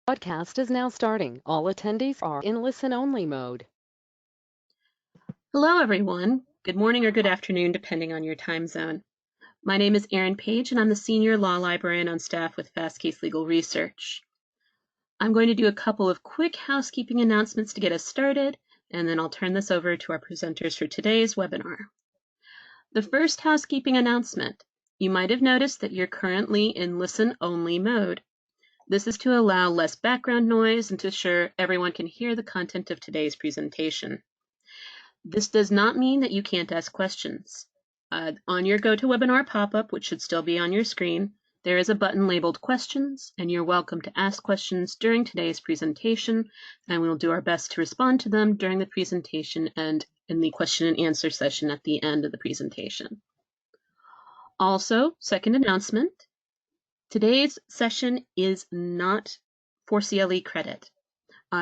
Podcast is now starting. All attendees are in listen-only mode. Hello, everyone. Good morning or good afternoon, depending on your time zone. My name is Erin Page, and I'm the Senior Law Librarian on staff with Fast Case Legal Research. I'm going to do a couple of quick housekeeping announcements to get us started, and then I'll turn this over to our presenters for today's webinar. The first housekeeping announcement. You might have noticed that you're currently in listen-only mode. This is to allow less background noise and to ensure everyone can hear the content of today's presentation. This does not mean that you can't ask questions. On your GoToWebinar pop-up, which should still be on your screen, there is a button labeled Questions, and you're welcome to ask questions during today's presentation, and we'll do our best to respond to them during the presentation and in the question and answer session at the end of the presentation. Also, second announcement, today's session is not for CLE credit.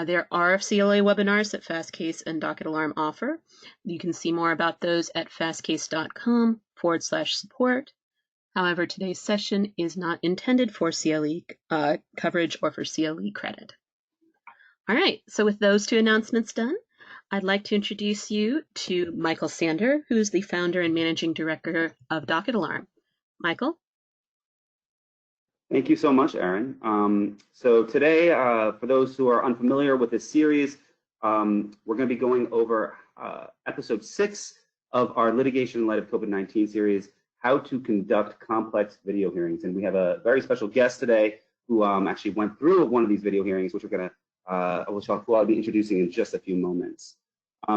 There are CLA webinars that Fastcase and Docket Alarm offer. You can see more about those at fastcase.com/support. However, today's session is not intended for CLE coverage or for CLE credit. All right, so with those two announcements done, I'd like to introduce you to Michael Sander, who's the founder and managing director of Docket Alarm. Michael? Thank you so much, Erin. So today, for those who are unfamiliar with this series, we're going to be going over Episode 6 of our Litigation in Light of COVID-19 series, How to Conduct Complex Video Hearings. And we have a very special guest today who actually went through one of these video hearings, which who I'll be introducing in just a few moments.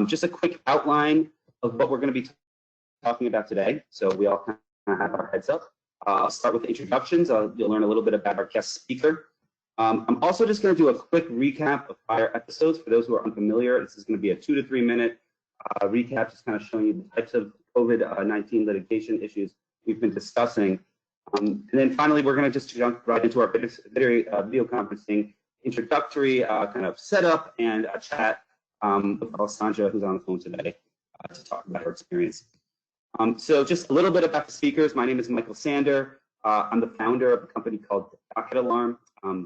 Just a quick outline of what we're going to be talking about today, so we all kind of have our heads up. I'll start with introductions. You'll learn a little bit about our guest speaker. I'm also just going to do a quick recap of prior episodes. For those who are unfamiliar, this is going to be a 2 to 3 minute recap, just kind of showing you the types of COVID-19 litigation issues we've been discussing. And then finally, we're going to just jump right into our video conferencing introductory kind of setup and a chat with Alessandra, who's on the phone today, to talk about her experience. So just a little bit about the speakers. My name is Michael Sander. I'm the founder of a company called Docket Alarm,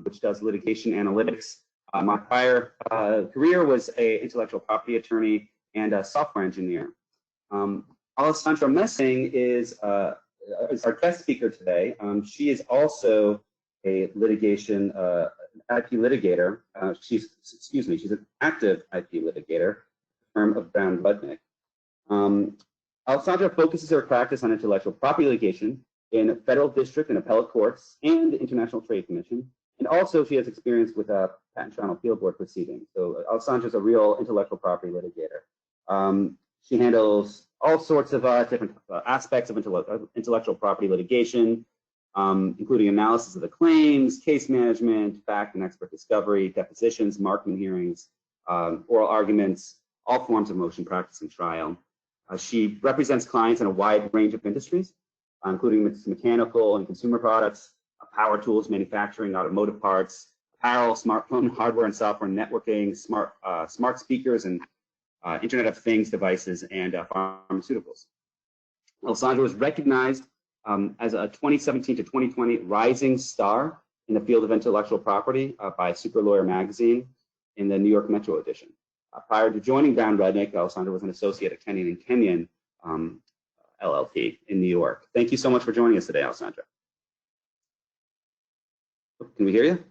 which does litigation analytics. My prior career was an intellectual property attorney and a software engineer. Alessandra Messing is our guest speaker today. She is also a litigation IP litigator. She's an active IP litigator, firm of Brown Rudnick. Alessandra focuses her practice on intellectual property litigation in federal district and appellate courts and the International Trade Commission. And also she has experience with Patent Trial and Appeal Board proceedings. So Alessandra is a real intellectual property litigator. She handles all sorts of different aspects of intellectual property litigation, including analysis of the claims, case management, fact and expert discovery, depositions, Markman hearings, oral arguments, all forms of motion practice and trial. She represents clients in a wide range of industries, including mechanical and consumer products, power tools, manufacturing, automotive parts, apparel, smartphone hardware and software, networking, smart speakers, and Internet of Things devices, and pharmaceuticals. Alessandra was recognized as a 2017 to 2020 rising star in the field of intellectual property by Super Lawyer magazine in the New York Metro edition. Prior to joining Brown Rudnick, Alessandra was an associate at Kenyon & Kenyon LLP in New York. Thank you so much for joining us today, Alessandra. Can we hear you?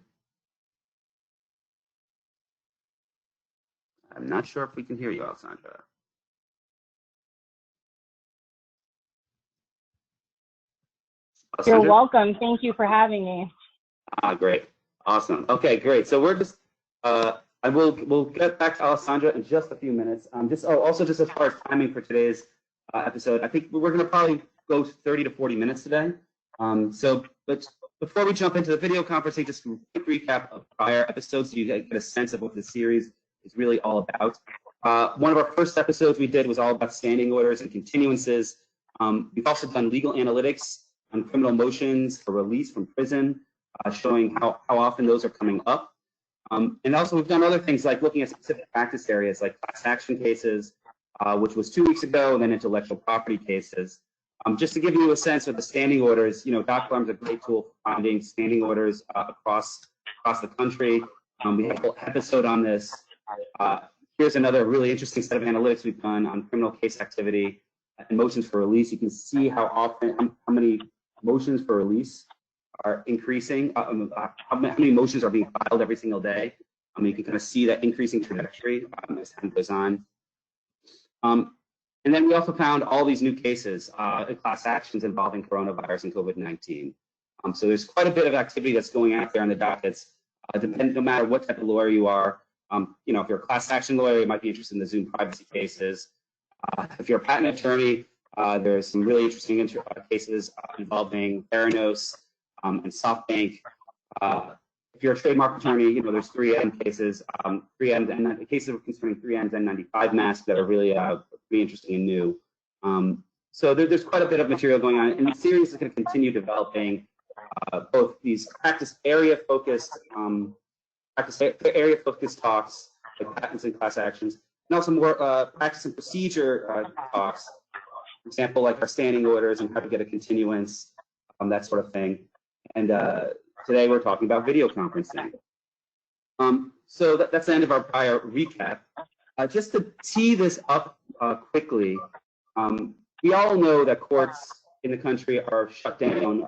I'm not sure if we can hear you, Alessandra. You're welcome. Thank you for having me. Great. Awesome. Okay, great. So we're just we'll get back to Alessandra in just a few minutes. Also, just as far as timing for today's episode, I think we're going to probably go 30 to 40 minutes today. But before we jump into the video conferencing, just a quick recap of prior episodes so you get a sense of what this series is really all about. One of our first episodes we did was all about standing orders and continuances. We've also done legal analytics on criminal motions for release from prison, showing how often those are coming up. And also we've done other things like looking at specific practice areas like class action cases, which was 2 weeks ago, and then intellectual property cases. Just to give you a sense of the standing orders, Docket Alarm is a great tool for finding standing orders across the country. We have a whole episode on this. Here's another really interesting set of analytics we've done on criminal case activity and motions for release. You can see how often, how many motions for release are increasing, how many motions are being filed every single day. You can kind of see that increasing trajectory as time goes on. And then we also found all these new cases, class actions involving coronavirus and COVID-19. So there's quite a bit of activity that's going out there on the dockets, no matter what type of lawyer you are. You know, if you're a class action lawyer, you might be interested in the Zoom privacy cases. If you're a patent attorney, there's some really interesting cases involving Theranos and SoftBank. If you're a trademark attorney, you know, there's 3M cases, 3M and cases concerning 3M's N95 masks that are really pretty interesting and new. So there's quite a bit of material going on, and the series is going to continue developing both these practice area focused talks, like patents and class actions, and also more practice and procedure talks. For example, like our standing orders and how to get a continuance, that sort of thing. And today we're talking about video conferencing. So that's the end of our prior recap. Just to tee this up quickly, we all know that courts in the country are shut down.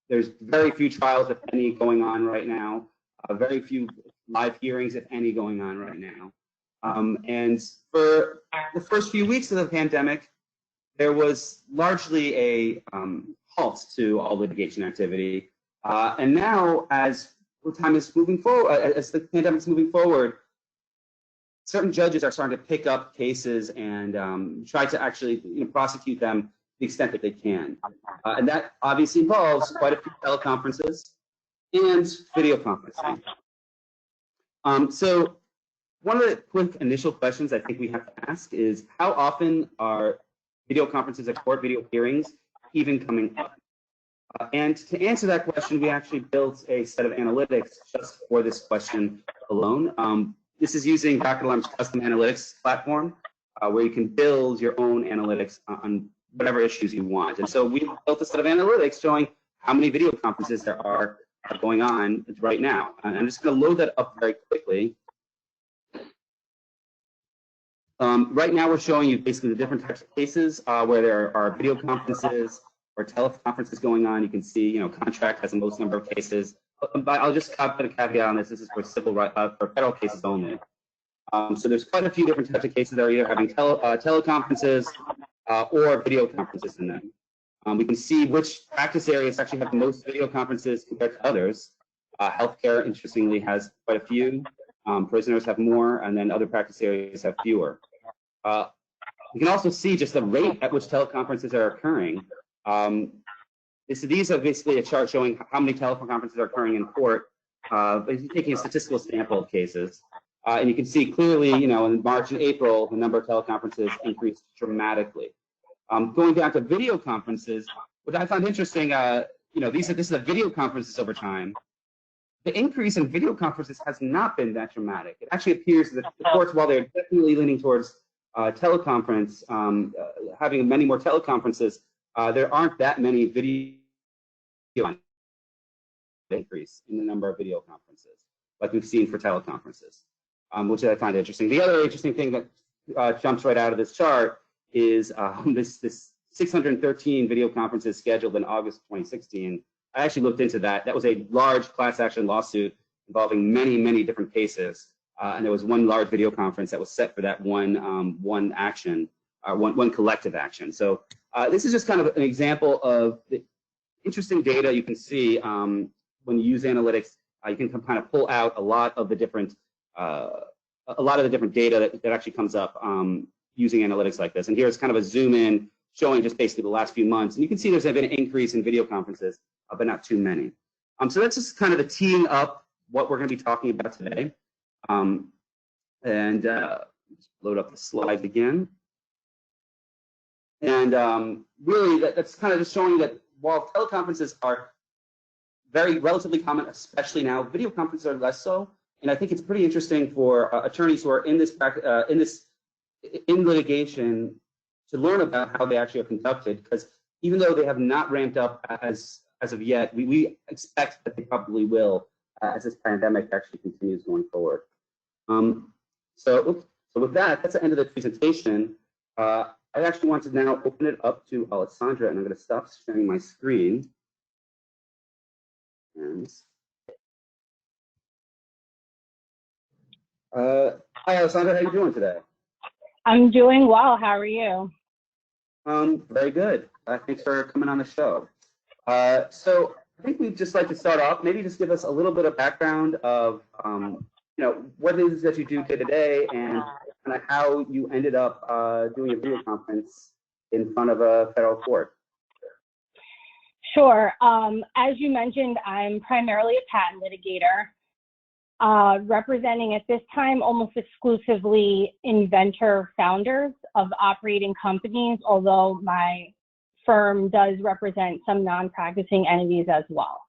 There's very few trials, if any, going on right now. Very few live hearings, if any, going on right now. And for the first few weeks of the pandemic, there was largely a halt to all litigation activity. And now, as time is moving forward, as the pandemic is moving forward, certain judges are starting to pick up cases and try to actually prosecute them to the extent that they can. And that obviously involves quite a few teleconferences and video conferencing. So one of the quick initial questions I think we have to ask is, how often are video conferences at court, video hearings, even coming up? And to answer that question, we actually built a set of analytics just for this question alone. This is using Docket Alarm's custom analytics platform, where you can build your own analytics on whatever issues you want. And so we built a set of analytics showing how many video conferences there are going on right now. And I'm just going to load that up very quickly. Right now, we're showing you basically the different types of cases where there are video conferences or teleconferences going on. You can see, contract has the most number of cases. But I'll just put a caveat on this. This is for for federal cases only. So there's quite a few different types of cases that are either having teleconferences or video conferences in them. We can see which practice areas actually have the most video conferences compared to others. Healthcare, interestingly, has quite a few. Prisoners have more, and then other practice areas have fewer. You can also see just the rate at which teleconferences are occurring. These are basically a chart showing how many teleconferences are occurring in court, taking a statistical sample of cases. And you can see clearly, in March and April, the number of teleconferences increased dramatically. Going down to video conferences, what I found interesting, this is the video conferences over time. The increase in video conferences has not been that dramatic. It actually appears that the courts, while they're definitely leaning towards teleconference, having many more teleconferences, there aren't that many video increase in the number of video conferences like we've seen for teleconferences, which I find interesting. The other interesting thing that jumps right out of this chart is this 613 video conferences scheduled in August 2016. I actually looked into that. That was a large class action lawsuit involving many, many different cases. And there was one large video conference that was set for that one action, one collective action. So this is just kind of an example of the interesting data you can see when you use analytics. You can kind of pull out a lot of the different data that actually comes up using analytics like this. And here's kind of a zoom in showing just basically the last few months. And you can see there's been an increase in video conferences, but not too many. So that's just kind of the teeing up what we're going to be talking about today. And just load up the slides again. And really, that's kind of just showing that while teleconferences are relatively common, especially now, video conferences are less so. And I think it's pretty interesting for attorneys who are in litigation to learn about how they actually are conducted, because even though they have not ramped up as of yet, we expect that they probably will as this pandemic actually continues going forward. So with that, that's the end of the presentation. I actually want to now open it up to Alessandra, and I'm going to stop sharing my screen. And hi, Alessandra, how are you doing today? I'm doing well. How are you? Very good. Thanks for coming on the show. So I think we'd just like to start off, maybe just give us a little bit of background of, what it is that you do day to day and kind of how you ended up doing a video conference in front of a federal court. Sure. As you mentioned, I'm primarily a patent litigator, representing at this time almost exclusively inventor founders of operating companies, although my firm does represent some non-practicing entities as well.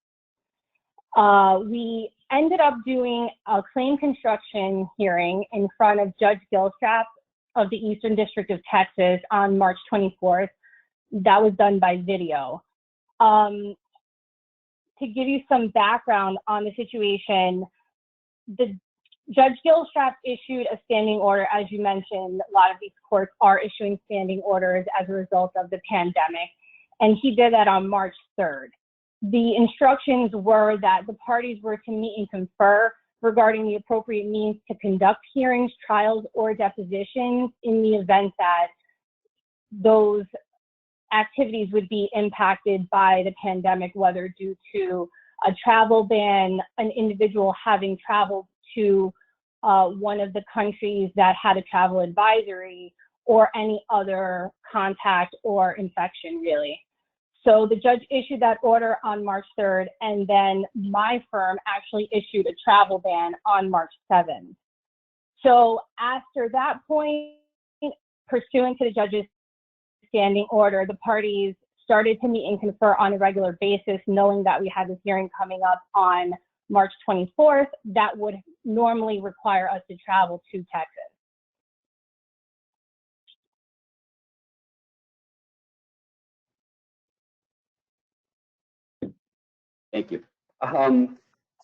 We ended up doing a claim construction hearing in front of Judge Gilstrap of the Eastern District of Texas on March 24th. That was done by video. To give you some background on the situation, the Judge Gilstrap issued a standing order. As you mentioned, a lot of these courts are issuing standing orders as a result of the pandemic, and he did that on March 3rd. The instructions were that the parties were to meet and confer regarding the appropriate means to conduct hearings, trials, or depositions in the event that those activities would be impacted by the pandemic, whether due to a travel ban, an individual having traveled to one of the countries that had a travel advisory, or any other contact or infection, really. So the judge issued that order on March 3rd, and then my firm actually issued a travel ban on March 7th. So after that point, pursuant to the judge's standing order, the parties started to meet and confer on a regular basis, knowing that we had this hearing coming up on March 24th that would normally require us to travel to Texas. Thank you.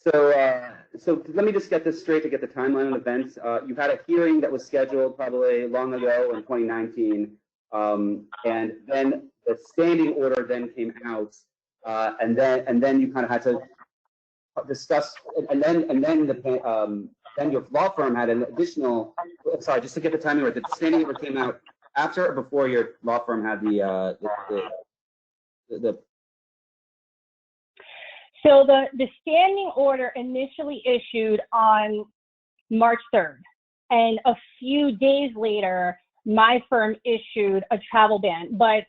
So let me just get this straight to get the timeline of events. You had a hearing that was scheduled probably long ago in 2019, and then the standing order then came out, and then you kind of had to discuss, and then your law firm had an additional. Sorry, just to get the timing right. The standing order came out after or before your law firm had the So the standing order initially issued on March 3rd, and a few days later, my firm issued a travel ban. But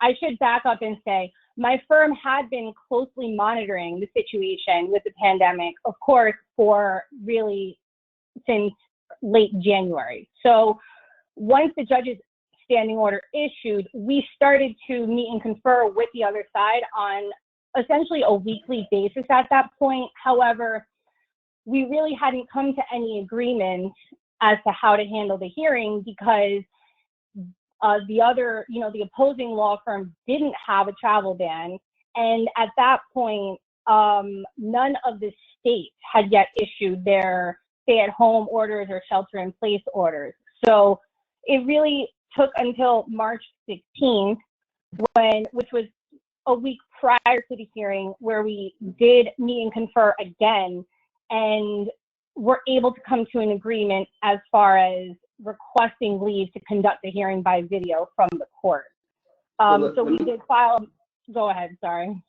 I should back up and say, my firm had been closely monitoring the situation with the pandemic, of course, for really since late January. So once the judge's standing order issued, we started to meet and confer with the other side on essentially a weekly basis at that point. However, we really hadn't come to any agreement as to how to handle the hearing because the opposing law firm didn't have a travel ban. And at that point, none of the states had yet issued their stay-at-home orders or shelter-in-place orders. So it really took until March 16th, which was a week prior to the hearing, where we did meet and confer again, and were able to come to an agreement as far as requesting leave to conduct the hearing by video from the court. So we did file. Go ahead, sorry.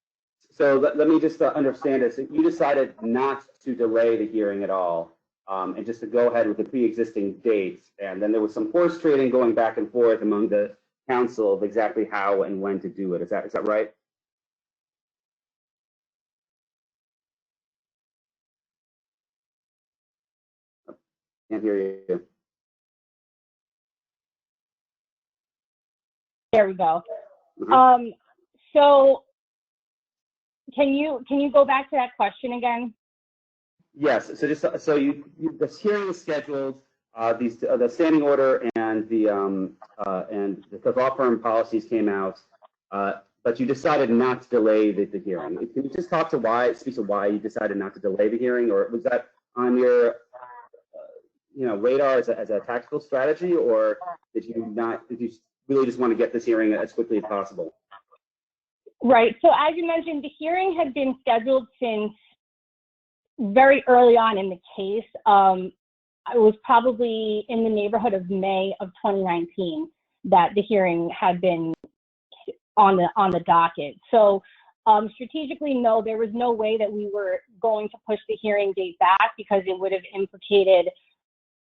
So let me just understand this. You decided not to delay the hearing at all, and just to go ahead with the pre-existing dates. And then there was some horse trading going back and forth among the council of exactly how and when to do it. Is that right? Can't hear you. There we go. So can you go back to that question again? Yes. So just this hearing is scheduled. The standing order and the law firm policies came out. but you decided not to delay the hearing. Can you just talk to speak to why you decided not to delay the hearing, or was that on your radar as a tactical strategy, or did you really just want to get this hearing as quickly as possible? Right. So as you mentioned, the hearing had been scheduled since very early on in the case. It was probably in the neighborhood of May of 2019 that the hearing had been on the docket. So strategically, no, there was no way that we were going to push the hearing date back, because it would have implicated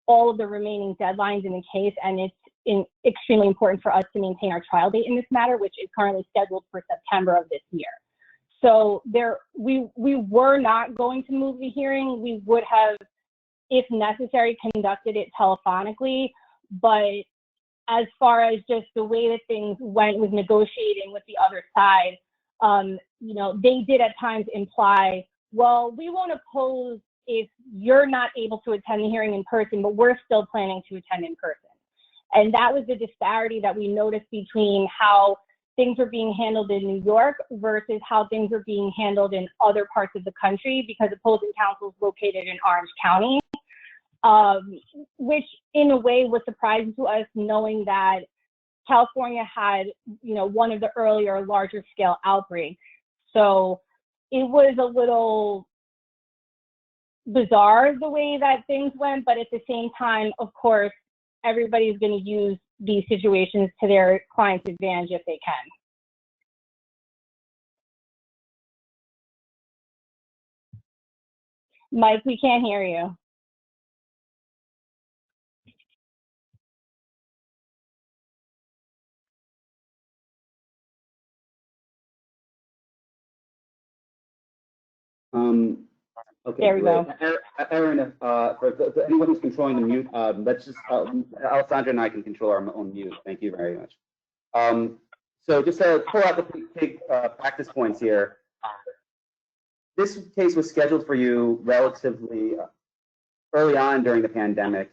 all of the remaining deadlines in the case, and it's extremely important for us to maintain our trial date in this matter, which is currently scheduled for September of this year. So we were not going to move the hearing. We would have, if necessary, conducted it telephonically, but as far as just the way that things went with negotiating with the other side, they did at times imply, well, we won't oppose if you're not able to attend the hearing in person, but we're still planning to attend in person. And that was the disparity that we noticed between how things were being handled in New York versus how things were being handled in other parts of the country, because opposing counsel is located in Orange County, which in a way was surprising to us, knowing that California had, one of the earlier larger scale outbreaks. So it was a little bizarre the way that things went, but at the same time, of course, everybody's going to use these situations to their client's advantage if they can. Mike, we can't hear you. Okay, there we great. go. Aaron, for anyone who's controlling the mute, let's just, Alessandra and I can control our own mute. Thank you very much. So just to pull out the big practice points here, this case was scheduled for you relatively early on during the pandemic.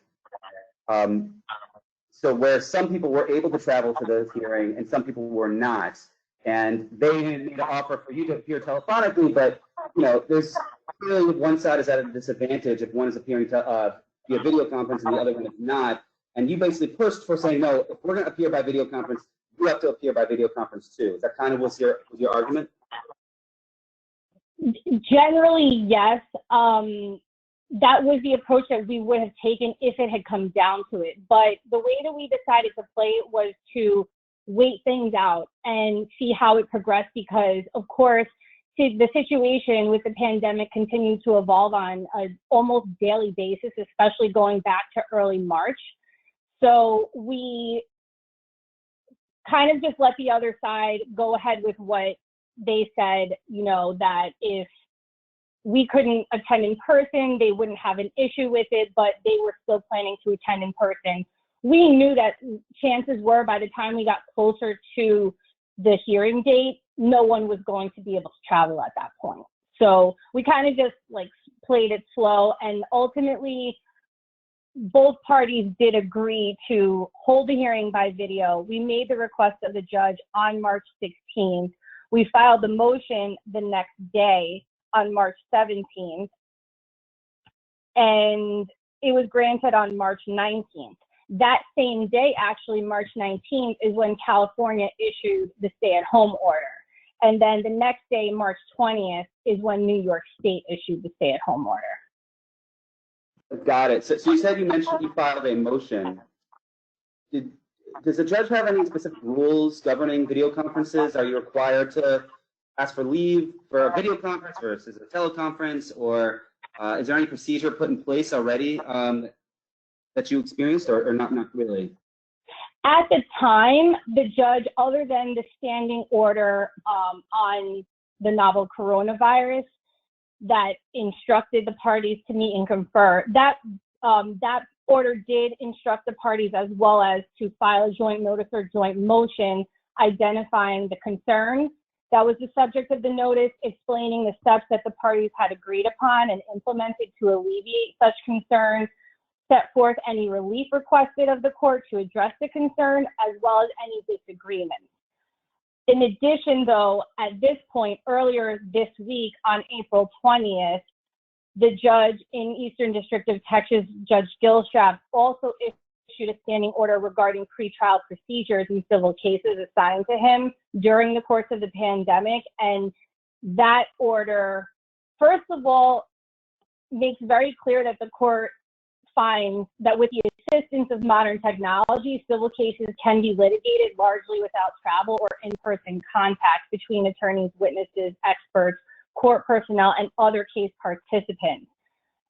So where some people were able to travel to the hearing and some people were not, and they made an offer for you to appear telephonically, but there's clearly one side is at a disadvantage if one is appearing via video conference and the other one is not. And you basically pushed for saying, no, if we're going to appear by video conference, you have to appear by video conference too. Is that kind of was your argument? Generally, yes. That was the approach that we would have taken if it had come down to it. But the way that we decided to play it was to wait things out and see how it progressed, because, of course, the situation with the pandemic continued to evolve on an almost daily basis, especially going back to early March. So we kind of just let the other side go ahead with what they said, that if we couldn't attend in person, they wouldn't have an issue with it, but they were still planning to attend in person. We knew that chances were by the time we got closer to the hearing date, no one was going to be able to travel at that point. So we kind of just played it slow, and ultimately both parties did agree to hold the hearing by video. We made the request of the judge on March 16th. We filed the motion the next day on March 17th, and it was granted on March 19th. That same day, actually, March 19th, is when California issued the stay-at-home order. And then the next day, March 20th, is when New York State issued the stay-at-home order. Got it. So you said you mentioned you filed a motion. Does the judge have any specific rules governing video conferences? Are you required to ask for leave for a video conference versus a teleconference, or is there any procedure put in place already that you experienced, or not really? At the time, the judge, other than the standing order on the novel coronavirus that instructed the parties to meet and confer, that order did instruct the parties as well as to file a joint notice or joint motion identifying the concerns. That was the subject of the notice, explaining the steps that the parties had agreed upon and implemented to alleviate such concerns, set forth any relief requested of the court to address the concern, as well as any disagreements. In addition, though, at this point, earlier this week on April 20th, the judge in Eastern District of Texas, Judge Gilstrap, also issued a standing order regarding pretrial procedures in civil cases assigned to him during the course of the pandemic. And that order, first of all, makes very clear that the court finds that with the assistance of modern technology, civil cases can be litigated largely without travel or in-person contact between attorneys, witnesses, experts, court personnel, and other case participants.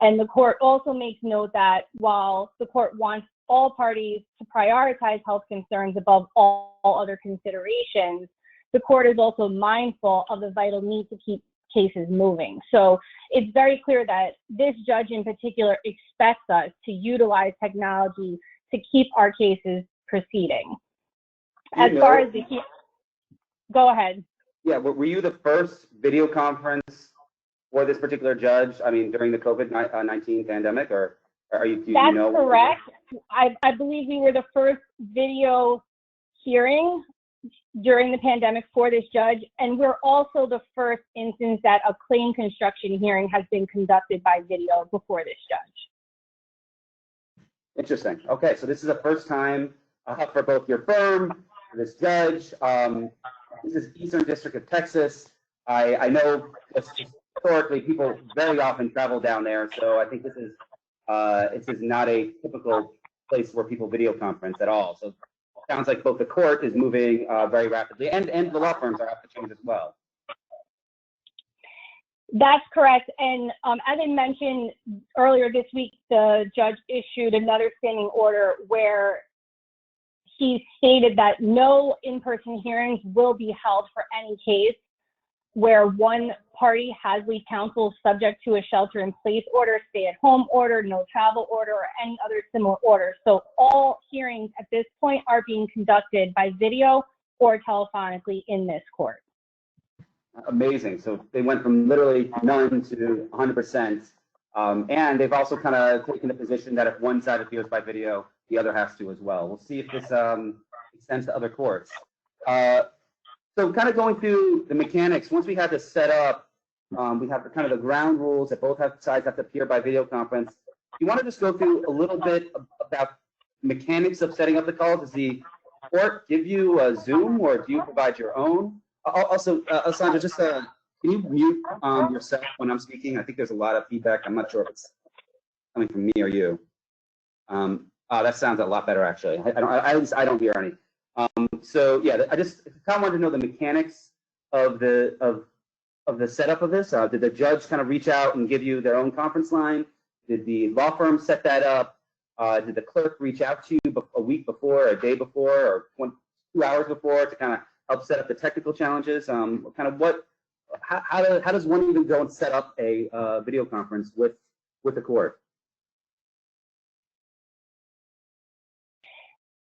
And the court also makes note that while the court wants all parties to prioritize health concerns above all other considerations, the court is also mindful of the vital need to keep cases moving. So it's very clear that this judge in particular expects us to utilize technology to keep our cases proceeding. As far as the, go ahead. Yeah, were you the first video conference for this particular judge? I mean, during the COVID-19 pandemic, or are you? Do That's you know? Correct. I believe we were the first video hearing during the pandemic for this judge, and we're also the first instance that a claim construction hearing has been conducted by video before this judge. Interesting. Okay, so this is the first time for both your firm, for this judge. This is Eastern District of Texas. I know just historically people very often travel down there, so I think this is not a typical place where people video conference at all. So it sounds like both the court is moving very rapidly, and the law firms are have to change as well. That's correct. And as I mentioned earlier this week, the judge issued another standing order where he stated that no in-person hearings will be held for any case where one party has lead counsel subject to a shelter-in-place order, stay-at-home order, no travel order, or any other similar order. So all hearings at this point are being conducted by video or telephonically in this court. Amazing. So they went from literally none to 100%. And they've also kind of taken the position that if one side appears by video, the other has to as well. We'll see if this extends to other courts. So kind of going through the mechanics, once we have this set up, we have the, kind of the ground rules that both sides have to appear by video conference. You want to just go through a little bit about mechanics of setting up the call? Does the court give you a Zoom, or do you provide your own? Also, Alessandra, just can you mute yourself when I'm speaking? I think there's a lot of feedback. I'm not sure if it's coming from me or you. That sounds a lot better, actually. I don't hear any. So yeah, I just kind of wanted to know the mechanics of the setup of this. Did the judge kind of reach out and give you their own conference line? Did the law firm set that up? Did the clerk reach out to you a week before, a day before, or 2 hours before to kind of help set up the technical challenges? Kind of how does one even go and set up a video conference with the court?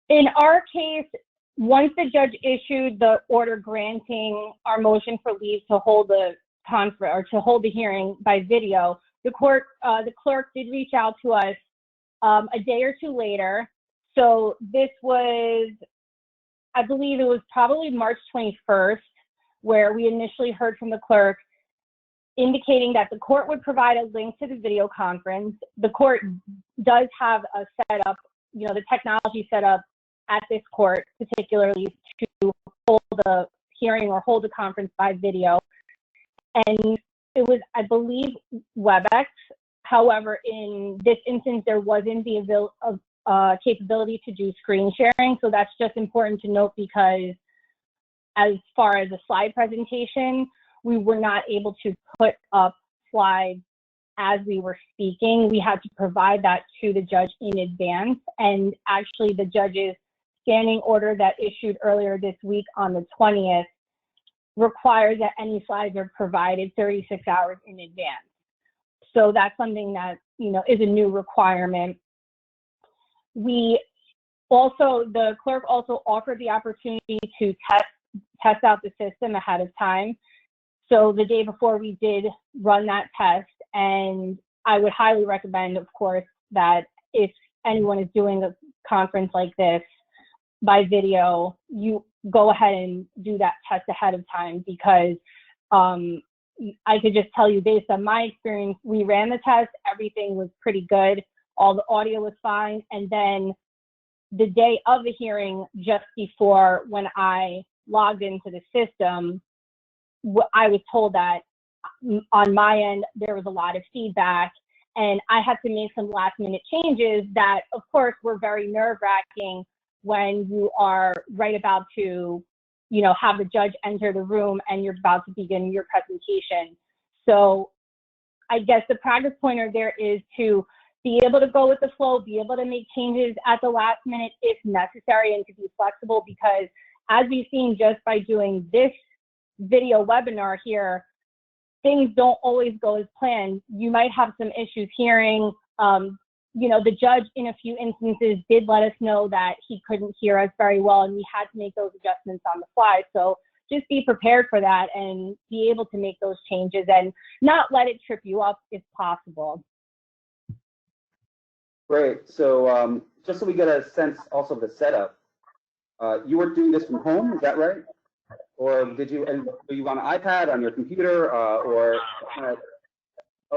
In our case, once the judge issued the order granting our motion for leave to hold the conference or to hold the hearing by video, the clerk did reach out to us a day or two later. So this was, I believe it was probably March 21st, where we initially heard from the clerk indicating that the court would provide a link to the video conference. The court does have a setup, the technology set up at this court, particularly to hold the hearing or hold the conference by video. And it was, I believe, WebEx. However, in this instance, there wasn't the capability to do screen sharing. So that's just important to note, because as far as a slide presentation, we were not able to put up slides as we were speaking. We had to provide that to the judge in advance. And actually, the judge's standing order that issued earlier this week on the 20th requires that any slides are provided 36 hours in advance. So that's something that, is a new requirement. The clerk also offered the opportunity to test out the system ahead of time. So the day before, we did run that test, and I would highly recommend, of course, that if anyone is doing a conference like this by video, you go ahead and do that test ahead of time, because I could just tell you, based on my experience, we ran the test, everything was pretty good, all the audio was fine, and then the day of the hearing, just before, when I logged into the system, I was told that on my end there was a lot of feedback, and I had to make some last minute changes that, of course, were very nerve-wracking when you are right about to, you know, have the judge enter the room and you're about to begin your presentation. So I guess the practice pointer there is to be able to go with the flow, be able to make changes at the last minute if necessary, and to be flexible, because as we've seen just by doing this video webinar here, things don't always go as planned. You might have some issues hearing. You know, the judge in a few instances did let us know that he couldn't hear us very well, and we had to make those adjustments on the fly. So just be prepared for that and be able to make those changes and not let it trip you up if possible. Great. So just so we get a sense also of the setup, you were doing this from home, is that right? Or did you, and were you on an iPad, on your computer, or, oh,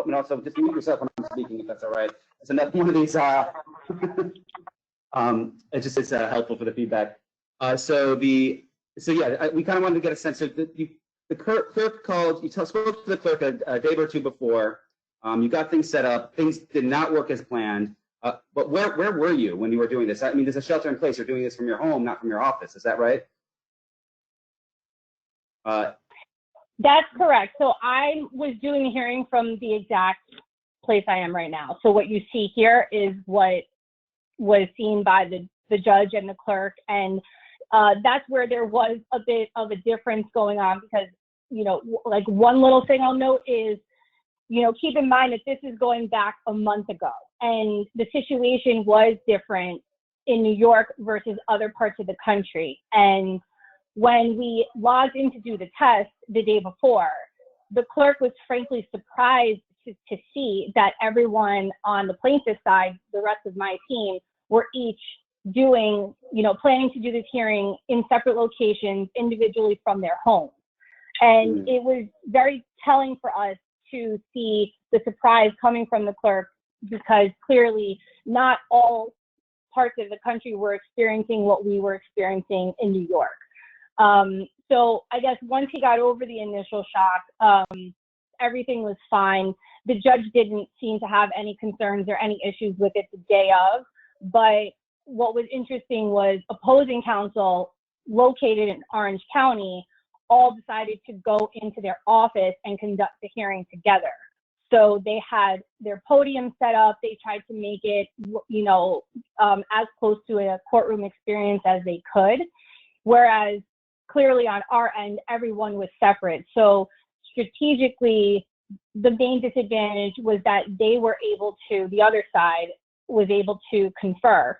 and also just mute yourself when I'm speaking, if that's all right. It's another one of these, it just is helpful for the feedback. So yeah, we kind of wanted to get a sense of the clerk called, you spoke to the clerk a day or two before, you got things set up, things did not work as planned, but where were you when you were doing this? I mean, there's a shelter in place, you're doing this from your home, not from your office, is that right? That's correct. So I was doing the hearing from the exact place I am right now. So what you see here is what was seen by the judge and the clerk, and that's where there was a bit of a difference going on, because, you know, like one little thing I'll note is, you know, keep in mind that this is going back a month ago, and the situation was different in New York versus other parts of the country. And when we logged in to do the test the day before, the clerk was frankly surprised to see that everyone on the plaintiff's side, the rest of my team, were each doing, you know, planning to do this hearing in separate locations individually from their homes. And it was very telling for us to see the surprise coming from the clerk, because clearly not all parts of the country were experiencing what we were experiencing in New York. So I guess once he got over the initial shock, everything was fine. The judge didn't seem to have any concerns or any issues with it the day of, but what was interesting was opposing counsel located in Orange County all decided to go into their office and conduct the hearing together. So they had their podium set up. They tried to make it, you know, as close to a courtroom experience as they could, whereas clearly on our end, everyone was separate. So strategically, the main disadvantage was that they were able to, the other side was able to confer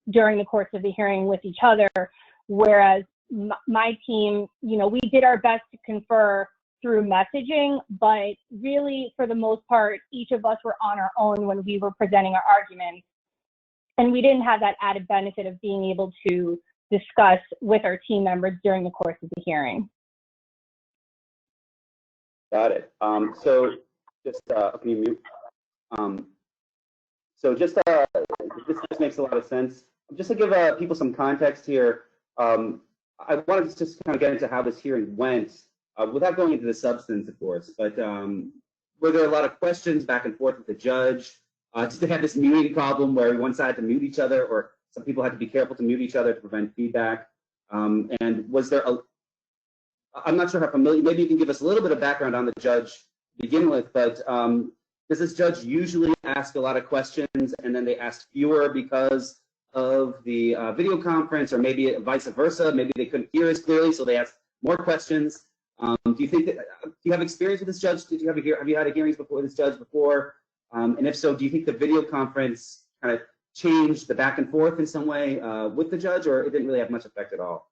during the course of the hearing with each other, whereas my team, you know, we did our best to confer through messaging, but really for the most part, each of us were on our own when we were presenting our arguments. And we didn't have that added benefit of being able to discuss with our team members during the course of the hearing. Got it. So just, can you mute? So just, this makes a lot of sense. Just to give people some context here, I wanted to just kind of get into how this hearing went, without going into the substance, of course, but were there a lot of questions back and forth with the judge? Did they have this muting problem where one side had to mute each other, or some people had to be careful to mute each other to prevent feedback? And was there I'm not sure how familiar, maybe you can give us a little bit of background on the judge to begin with, but does this judge usually ask a lot of questions and then they ask fewer because of the video conference, or maybe vice versa? Maybe they couldn't hear as clearly, so they asked more questions. Do you think that, do you have experience with this judge? Have you had hearings before this judge before? And if so, do you think the video conference kind of changed the back and forth in some way with the judge, or it didn't really have much effect at all?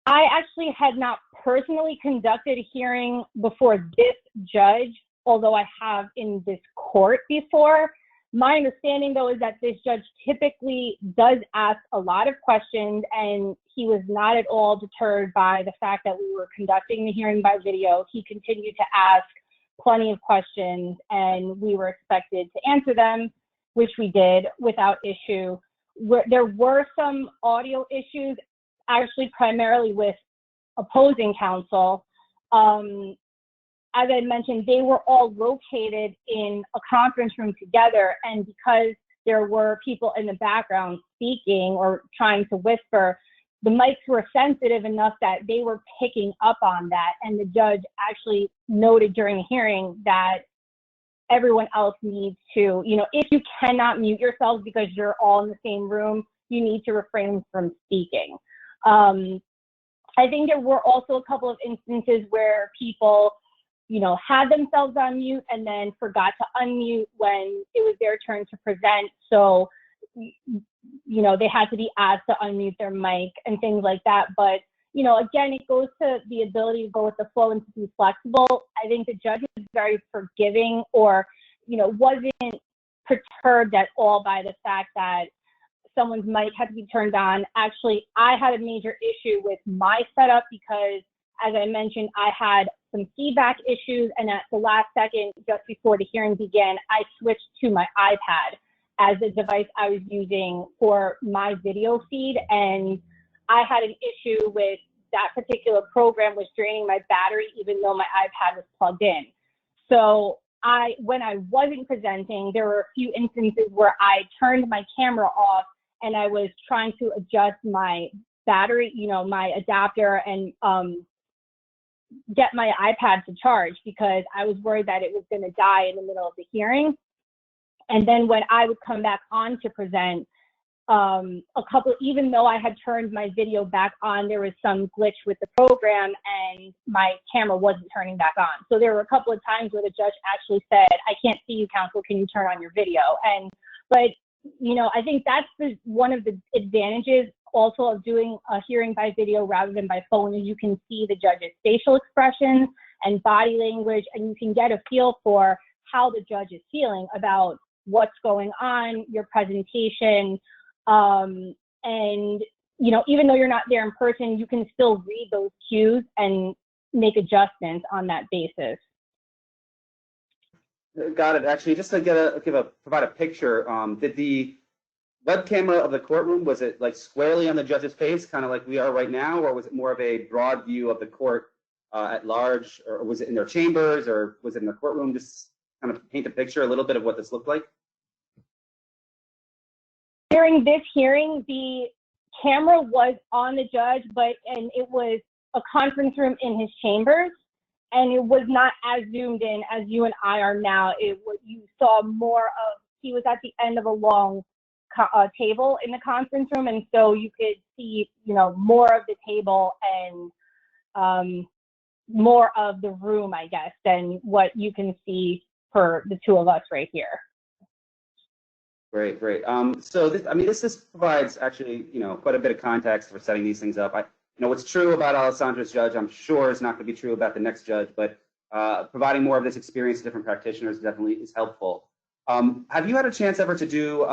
I actually had not personally conducted a hearing before this judge, although I have in this court before. My understanding, though, is that this judge typically does ask a lot of questions, and he was not at all deterred by the fact that we were conducting the hearing by video. He continued to ask plenty of questions, and we were expected to answer them, which we did without issue. There were some audio issues, actually primarily with opposing counsel. As I mentioned, they were all located in a conference room together, and because there were people in the background speaking or trying to whisper, the mics were sensitive enough that they were picking up on that, and the judge actually noted during the hearing that everyone else needs to, if you cannot mute yourselves because you're all in the same room, you need to refrain from speaking. I think there were also a couple of instances where people had themselves on mute and then forgot to unmute when it was their turn to present. So, they had to be asked to unmute their mic and things like that. But, again, it goes to the ability to go with the flow and to be flexible. I think the judge was very forgiving, or, wasn't perturbed at all by the fact that someone's mic had to be turned on. Actually, I had a major issue with my setup because, as I mentioned, I had some feedback issues, and at the last second, just before the hearing began, I switched to my iPad as the device I was using for my video feed, and I had an issue with that particular program was draining my battery even though my iPad was plugged in. So when I wasn't presenting, there were a few instances where I turned my camera off and I was trying to adjust my battery, my adapter, and get my iPad to charge because I was worried that it was going to die in the middle of the hearing. And then when I would come back on to present, even though I had turned my video back on, there was some glitch with the program and my camera wasn't turning back on. So there were a couple of times where the judge actually said, "I can't see you, counsel, can you turn on your video?" But I think that's one of the advantages also of doing a hearing by video rather than by phone, is you can see the judge's facial expressions and body language, and you can get a feel for how the judge is feeling about what's going on, your presentation. And, even though you're not there in person, you can still read those cues and make adjustments on that basis. Got it. Actually, just to provide a picture, did the web camera of the courtroom, was it like squarely on the judge's face, kind of like we are right now, or was it more of a broad view of the court at large, or was it in their chambers, or was it in the courtroom? Just kind of paint a picture a little bit of what this looked like. During this hearing, the camera was on the judge, and it was a conference room in his chambers, and it was not as zoomed in as you and I are now. You saw more of, he was at the end of a long table in the conference room, and so you could see, more of the table and more of the room, I guess, than what you can see for the two of us right here. Great. So this provides actually, quite a bit of context for setting these things up. What's true about Alessandra's judge, I'm sure is not going to be true about the next judge, but providing more of this experience to different practitioners definitely is helpful. Have you had a chance ever to do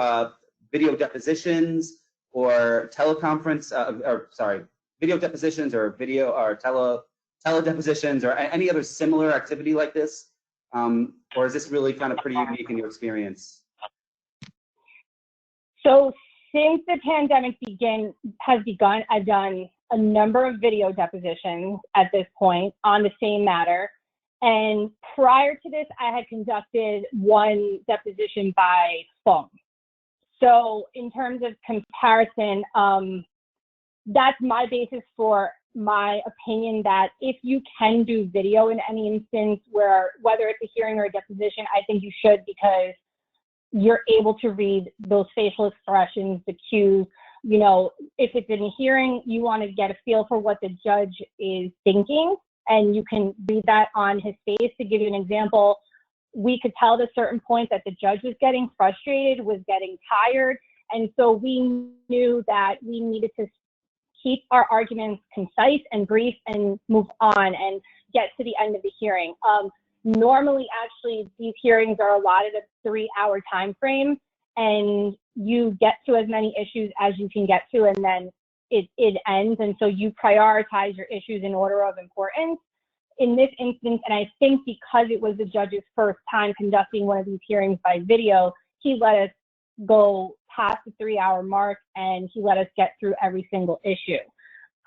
video depositions or teleconference, video depositions or video or teledepositions or any other similar activity like this? Or is this really kind of pretty unique in your experience? So since the pandemic has begun, I've done a number of video depositions at this point on the same matter. And prior to this, I had conducted one deposition by phone. So in terms of comparison, that's my basis for my opinion that if you can do video in any instance, whether it's a hearing or a deposition, I think you should, because you're able to read those facial expressions, the cues. If it's in a hearing, you want to get a feel for what the judge is thinking, and you can read that on his face. To give you an example, we could tell at a certain point that the judge was getting frustrated, was getting tired, and so we knew that we needed to keep our arguments concise and brief and move on and get to the end of the hearing. Normally, actually, these hearings are allotted a 3-hour time frame, and you get to as many issues as you can get to, and then it ends. And so you prioritize your issues in order of importance. In this instance, and I think because it was the judge's first time conducting one of these hearings by video, he let us go past the 3-hour mark, and he let us get through every single issue.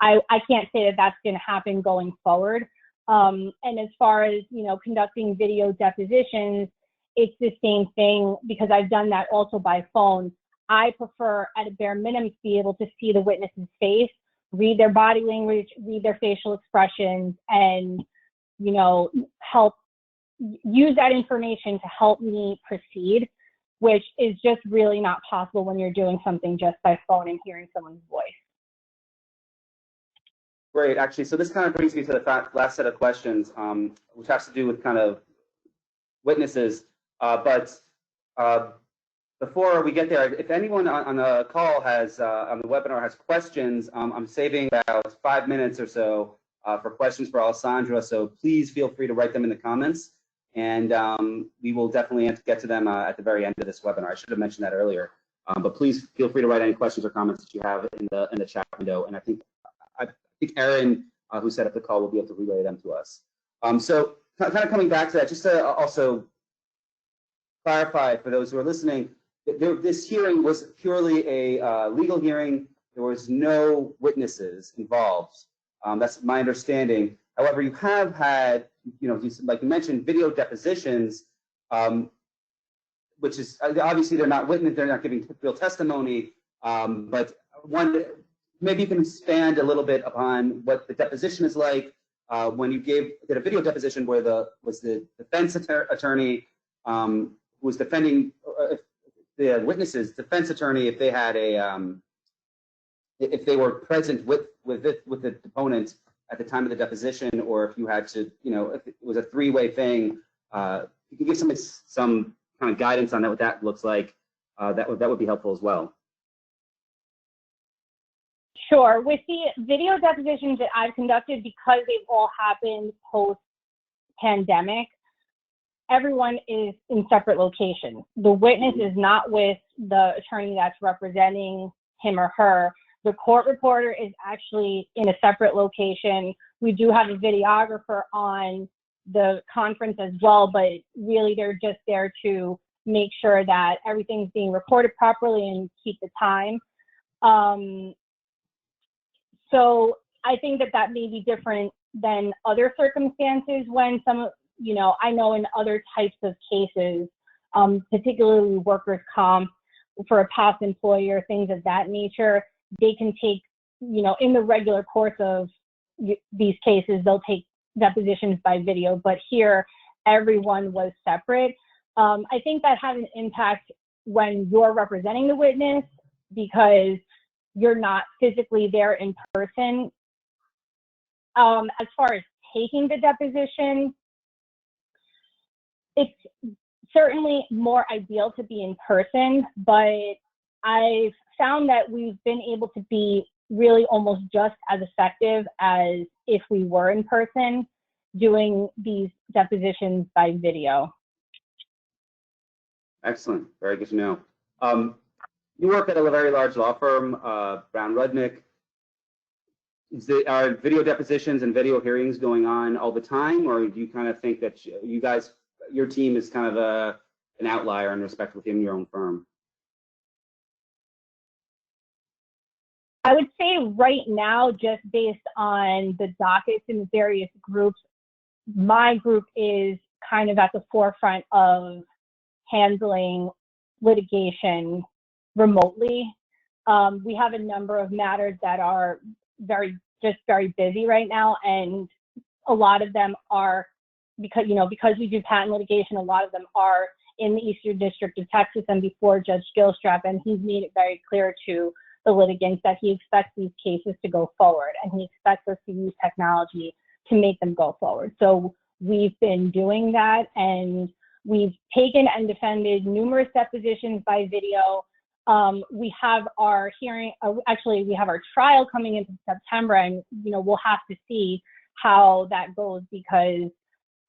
I can't say that that's going to happen going forward. And as far as, conducting video depositions, it's the same thing because I've done that also by phone. I prefer at a bare minimum to be able to see the witness's face, read their body language, read their facial expressions, and, help use that information to help me proceed, which is just really not possible when you're doing something just by phone and hearing someone's voice. Great, actually, so this kind of brings me to the last set of questions, which has to do with kind of witnesses. But before we get there, if anyone on the call has, on the webinar has questions, I'm saving about 5 minutes or so for questions for Alessandra, so please feel free to write them in the comments, and we will definitely get to them at the very end of this webinar. I should have mentioned that earlier, but please feel free to write any questions or comments that you have in the chat window, and I think Erin, who set up the call, will be able to relay them to us. So kind of coming back to that, just to also clarify for those who are listening, this hearing was purely a legal hearing. There was no witnesses involved. That's my understanding. However, you have had, like you mentioned, video depositions, which is obviously they're not witness, they're not giving real testimony, but maybe you can expand a little bit upon what the deposition is like when you did a video deposition where the defense attorney who was defending the witnesses, defense attorney, if they had if they were present with the deponent at the time of the deposition, or if you had to, if it was a three-way thing, you can give some kind of guidance on that, what that looks like. That would be helpful as well. Sure. With the video depositions that I've conducted, because they've all happened post-pandemic, everyone is in separate locations. The witness is not with the attorney that's representing him or her. The court reporter is actually in a separate location. We do have a videographer on the conference as well, but really they're just there to make sure that everything's being recorded properly and keep the time. So I think that may be different than other circumstances when I know in other types of cases, particularly workers' comp for a past employer, things of that nature, they can take, in the regular course of these cases, they'll take depositions by video, but here everyone was separate. I think that has an impact when you're representing the witness because you're not physically there in person. As far as taking the deposition, it's certainly more ideal to be in person, but I've found that we've been able to be really almost just as effective as if we were in person doing these depositions by video. Excellent. Very good to know. You work at a very large law firm, Brown Rudnick. Are video depositions and video hearings going on all the time, or do you kind of think that your team is kind of an outlier in respect within your own firm? I would say right now, just based on the dockets in the various groups, my group is kind of at the forefront of handling litigation remotely. We have a number of matters that are very busy right now, and a lot of them are because we do patent litigation. A lot of them are in the Eastern District of Texas and before Judge Gilstrap, and he's made it very clear to the litigants that he expects these cases to go forward, and he expects us to use technology to make them go forward. So we've been doing that, and we've taken and defended numerous depositions by video. We have our hearing, actually we have our trial coming into September, and we'll have to see how that goes because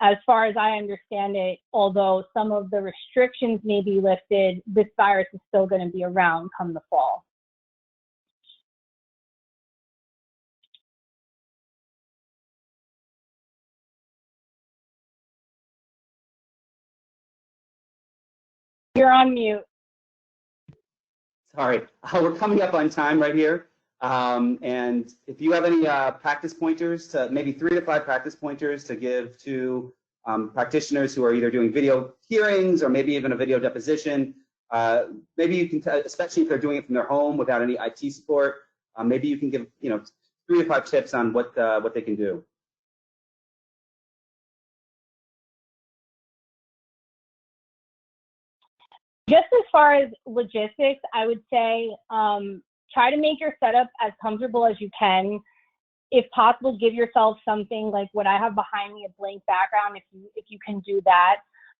as far as I understand it, although some of the restrictions may be lifted, this virus is still going to be around come the fall. You're on mute. Sorry, we're coming up on time right here. And if you have any practice pointers, to maybe 3 to 5 practice pointers to give to practitioners who are either doing video hearings or maybe even a video deposition, maybe you can, especially if they're doing it from their home without any IT support, maybe you can give 3 to 5 tips on what they can do. Just as far as logistics, I would say try to make your setup as comfortable as you can. If possible, give yourself something like what I have behind me, a blank background, if you can do that,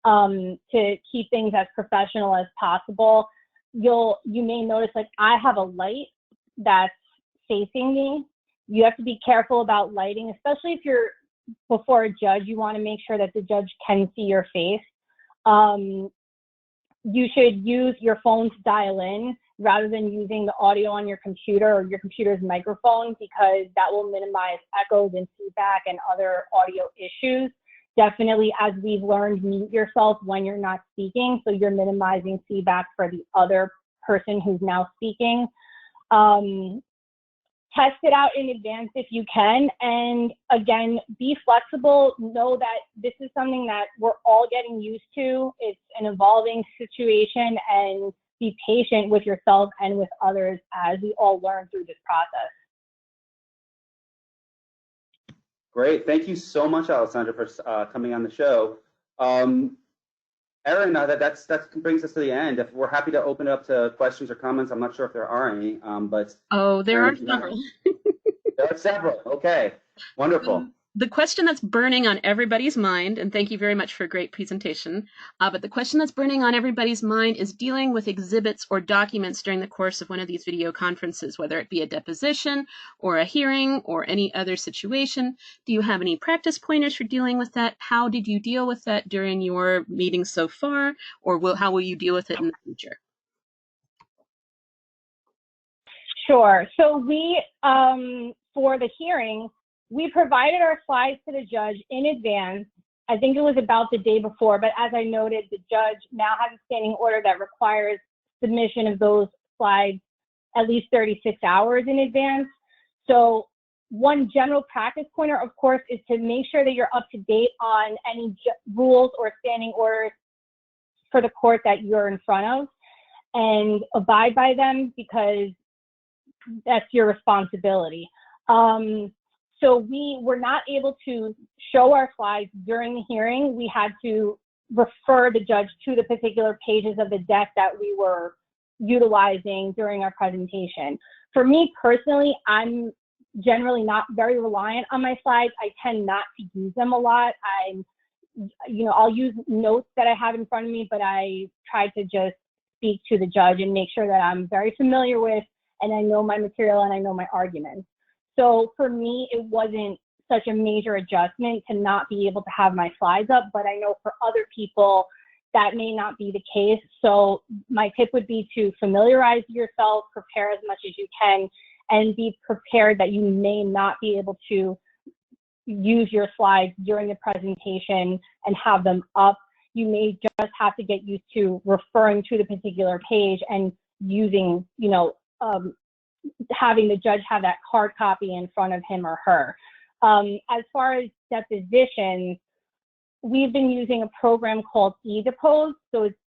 to keep things as professional as possible. You may notice, like, I have a light that's facing me. You have to be careful about lighting, especially if you're before a judge. You want to make sure that the judge can see your face. You should use your phone to dial in rather than using the audio on your computer or your computer's microphone, because that will minimize echoes and feedback and other audio issues. Definitely, as we've learned, mute yourself when you're not speaking, so you're minimizing feedback for the other person who's now speaking. Test it out in advance if you can, and again, be flexible. Know that this is something that we're all getting used to. It's an evolving situation, and be patient with yourself and with others as we all learn through this process. Great, thank you so much, Alessandra, for coming on the show. Erin, that brings us to the end. If we're happy to open it up to questions or comments. I'm not sure if there are any, but there are several. There are several. Okay, wonderful. The question that's burning on everybody's mind, and thank you very much for a great presentation, but the question that's burning on everybody's mind is dealing with exhibits or documents during the course of one of these video conferences, whether it be a deposition or a hearing or any other situation. Do you have any practice pointers for dealing with that? How did you deal with that during your meetings so far, or how will you deal with it in the future? Sure. So we, for the hearing, we provided our slides to the judge in advance. I think it was about the day before, but as I noted, the judge now has a standing order that requires submission of those slides at least 36 hours in advance. So one general practice pointer, of course, is to make sure that you're up to date on any rules or standing orders for the court that you're in front of, and abide by them, because that's your responsibility. So we were not able to show our slides during the hearing. We had to refer the judge to the particular pages of the deck that we were utilizing during our presentation. For me personally, I'm generally not very reliant on my slides. I tend not to use them a lot. I'll use notes that I have in front of me, but I try to just speak to the judge and make sure that I'm very familiar with, and I know my material and I know my arguments. So for me, it wasn't such a major adjustment to not be able to have my slides up, but I know for other people that may not be the case. So my tip would be to familiarize yourself, prepare as much as you can, and be prepared that you may not be able to use your slides during the presentation and have them up. You may just have to get used to referring to the particular page and using, having the judge have that hard copy in front of him or her. As far as depositions, we've been using a program called eDepose. So it's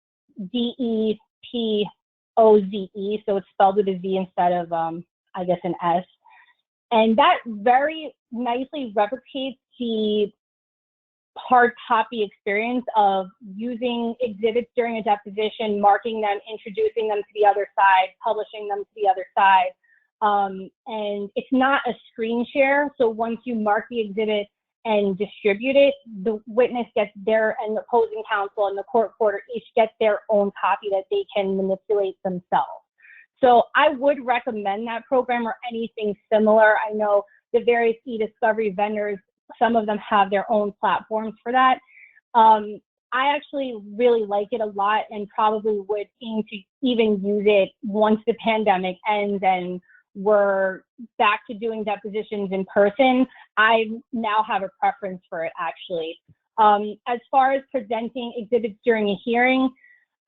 DEPOZE. So it's spelled with a Z instead of, I guess, an S. And that very nicely replicates the hard copy experience of using exhibits during a deposition, marking them, introducing them to the other side, publishing them to the other side. And it's not a screen share. So once you mark the exhibit and distribute it, the witness gets their, and the opposing counsel and the court reporter each gets their own copy that they can manipulate themselves. So I would recommend that program or anything similar. I know the various e-discovery vendors some of them have their own platforms for that. I actually really like it a lot and probably would aim to even use it once the pandemic ends and we're back to doing depositions in person. I now have a preference for it, actually. As far as presenting exhibits during a hearing,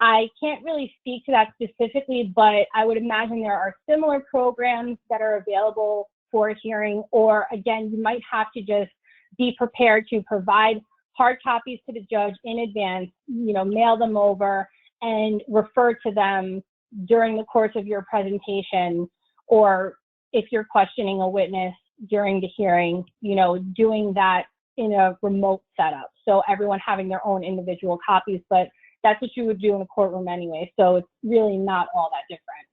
I can't really speak to that specifically, but I would imagine there are similar programs that are available for a hearing, or again, you might have to just be prepared to provide hard copies to the judge in advance, mail them over and refer to them during the course of your presentation, or if you're questioning a witness during the hearing, doing that in a remote setup. So everyone having their own individual copies, but that's what you would do in a courtroom anyway. So it's really not all that different.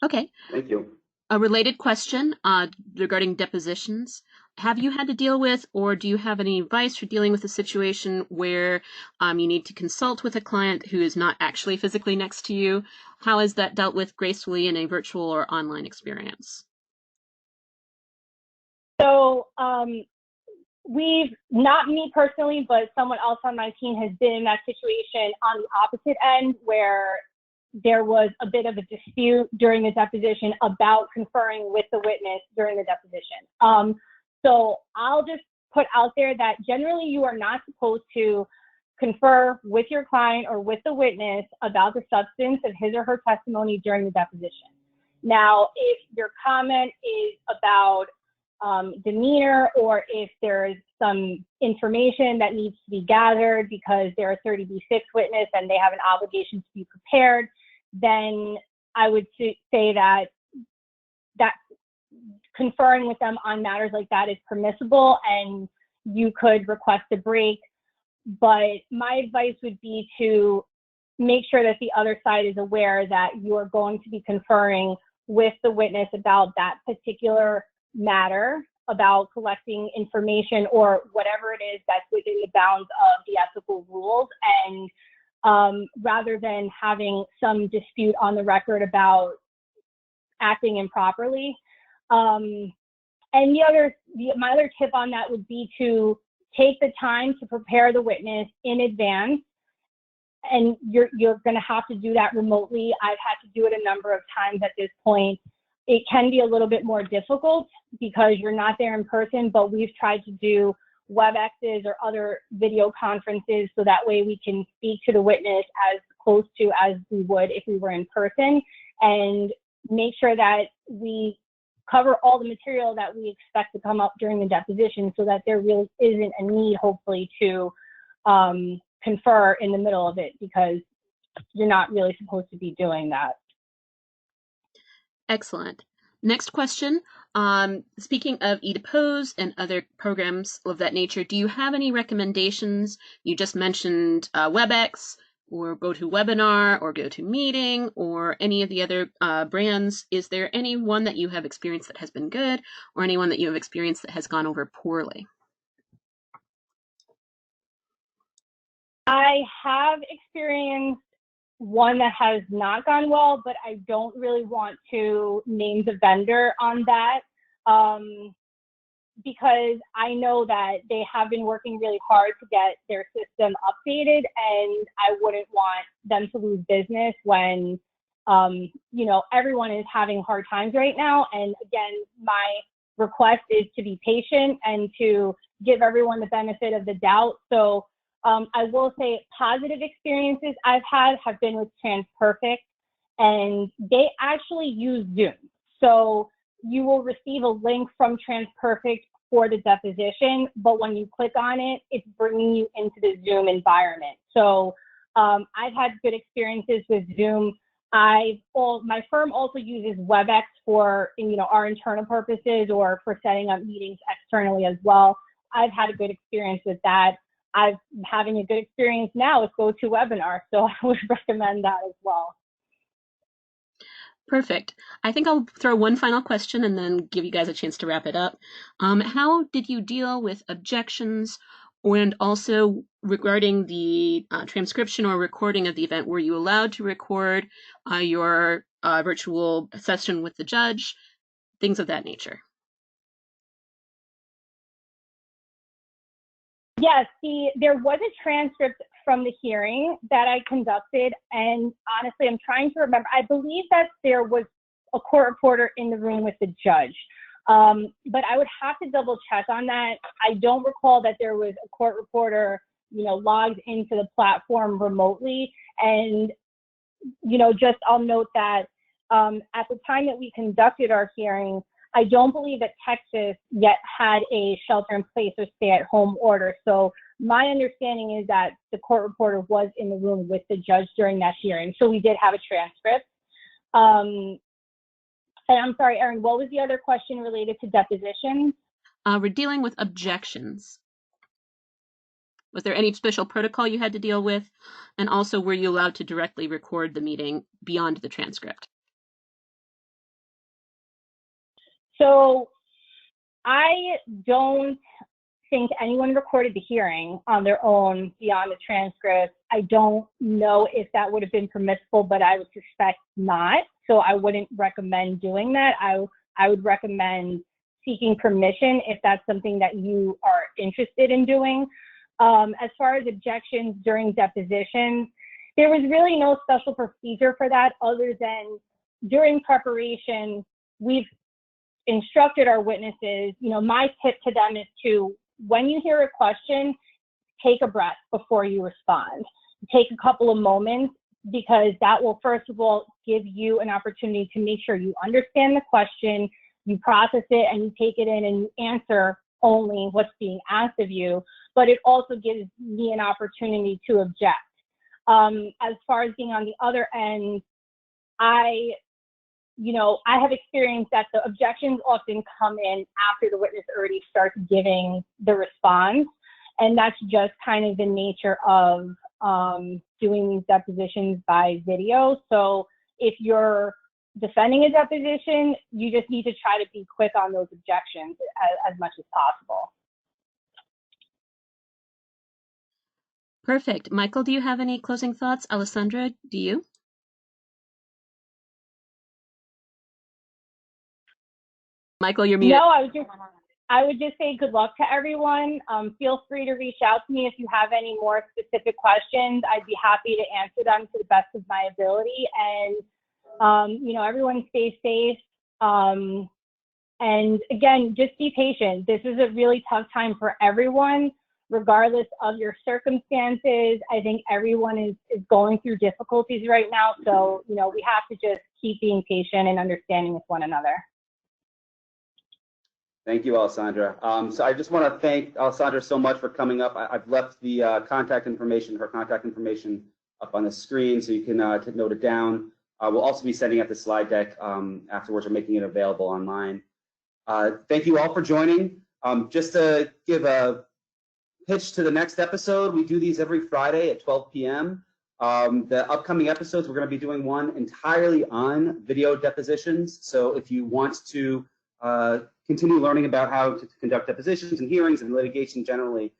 Okay. Thank you. A related question regarding depositions. Have you had to deal with, or do you have any advice for dealing with a situation where you need to consult with a client who is not actually physically next to you? How is that dealt with gracefully in a virtual or online experience? So we've, not me personally, but someone else on my team has been in that situation on the opposite end where there was a bit of a dispute during the deposition about conferring with the witness during the deposition. So I'll just put out there that generally you are not supposed to confer with your client or with the witness about the substance of his or her testimony during the deposition. Now, if your comment is about demeanor, or if there's some information that needs to be gathered because they're a 30B6 witness and they have an obligation to be prepared, then I would say that conferring with them on matters like that is permissible and you could request a break. But my advice would be to make sure that the other side is aware that you are going to be conferring with the witness about that particular matter, about collecting information or whatever it is that's within the bounds of the ethical rules, and rather than having some dispute on the record about acting improperly. And my other tip on that would be to take the time to prepare the witness in advance. And you're going to have to do that remotely. I've had to do it a number of times at this point. It can be a little bit more difficult because you're not there in person, but we've tried to do WebExes or other video conferences so that way we can speak to the witness as close to as we would if we were in person, and make sure that we cover all the material that we expect to come up during the deposition so that there really isn't a need, hopefully, to confer in the middle of it, because you're not really supposed to be doing that. Excellent. Next question. Speaking of eDepose and other programs of that nature, do you have any recommendations? You just mentioned WebEx, or GoToWebinar, or GoToMeeting, or any of the other brands. Is there any one that you have experienced that has been good, or anyone that you have experienced that has gone over poorly? I have experienced one that has not gone well, but I don't really want to name the vendor on that because I know that they have been working really hard to get their system updated, and I wouldn't want them to lose business when, everyone is having hard times right now. And again, my request is to be patient and to give everyone the benefit of the doubt. So I will say positive experiences I've had have been with TransPerfect, and they actually use Zoom. So you will receive a link from TransPerfect for the deposition, but when you click on it, it's bringing you into the Zoom environment. So I've had good experiences with Zoom. My firm also uses WebEx for our internal purposes or for setting up meetings externally as well. I've had a good experience with that. I'm having a good experience now with GoToWebinar, so I would recommend that as well. Perfect. I think I'll throw one final question and then give you guys a chance to wrap it up. How did you deal with objections, and also regarding the transcription or recording of the event? Were you allowed to record your virtual session with the judge? Things of that nature. Yes, there was a transcript from the hearing that I conducted, and honestly, I'm trying to remember. I believe that there was a court reporter in the room with the judge, but I would have to double check on that. I don't recall that there was a court reporter, logged into the platform remotely. And, just I'll note that at the time that we conducted our hearing, I don't believe that Texas yet had a shelter-in-place or stay-at-home order. So my understanding is that the court reporter was in the room with the judge during that hearing. So we did have a transcript. And I'm sorry, Erin, what was the other question related to depositions? We're dealing with objections. Was there any special protocol you had to deal with? And also, were you allowed to directly record the meeting beyond the transcript? So I don't think anyone recorded the hearing on their own beyond the transcript. I don't know if that would have been permissible, but I would suspect not. So I wouldn't recommend doing that. I would recommend seeking permission if that's something that you are interested in doing. As far as objections during depositions, there was really no special procedure for that other than during preparation, we've instructed our witnesses, my tip to them is to, when you hear a question, take a breath before you respond. Take a couple of moments, because that will, first of all, give you an opportunity to make sure you understand the question, you process it, and you take it in and you answer only what's being asked of you. But it also gives me an opportunity to object. As far as being on the other end, I have experienced that the objections often come in after the witness already starts giving the response. And that's just kind of the nature of doing these depositions by video. So if you're defending a deposition, you just need to try to be quick on those objections as much as possible. Perfect. Michael, do you have any closing thoughts? Alessandra, do you? Michael, you're muted. No, I would just say good luck to everyone. Feel free to reach out to me if you have any more specific questions. I'd be happy to answer them to the best of my ability. And, everyone stay safe. And again, just be patient. This is a really tough time for everyone, regardless of your circumstances. I think everyone is going through difficulties right now. So, we have to just keep being patient and understanding with one another. Thank you, Alessandra. So I just want to thank Alessandra so much for coming up. I've left the her contact information up on the screen, so you can note it down. We'll also be sending out the slide deck afterwards, or making it available online. Thank you all for joining. Just to give a pitch to the next episode, we do these every Friday at 12 p.m. The upcoming episodes, we're going to be doing one entirely on video depositions. So if you want to continue learning about how to conduct depositions and hearings and litigation generally,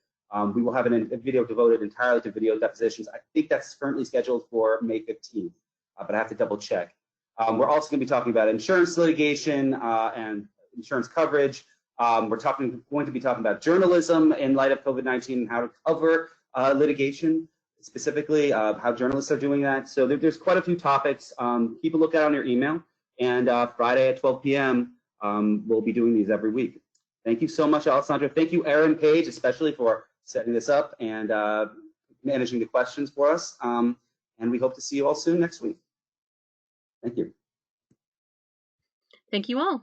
we will have a video devoted entirely to video depositions. I think that's currently scheduled for May 15th, but I have to double check. We're also going to be talking about insurance litigation and insurance coverage. We're going to be talking about journalism in light of COVID-19 and how to cover litigation, specifically how journalists are doing that. So there's quite a few topics. Keep a lookout on your email, and Friday at 12 p.m. We'll be doing these every week. Thank you so much, Alessandra. Thank you, Erin Page, especially for setting this up and managing the questions for us. And we hope to see you all soon next week. Thank you. Thank you all.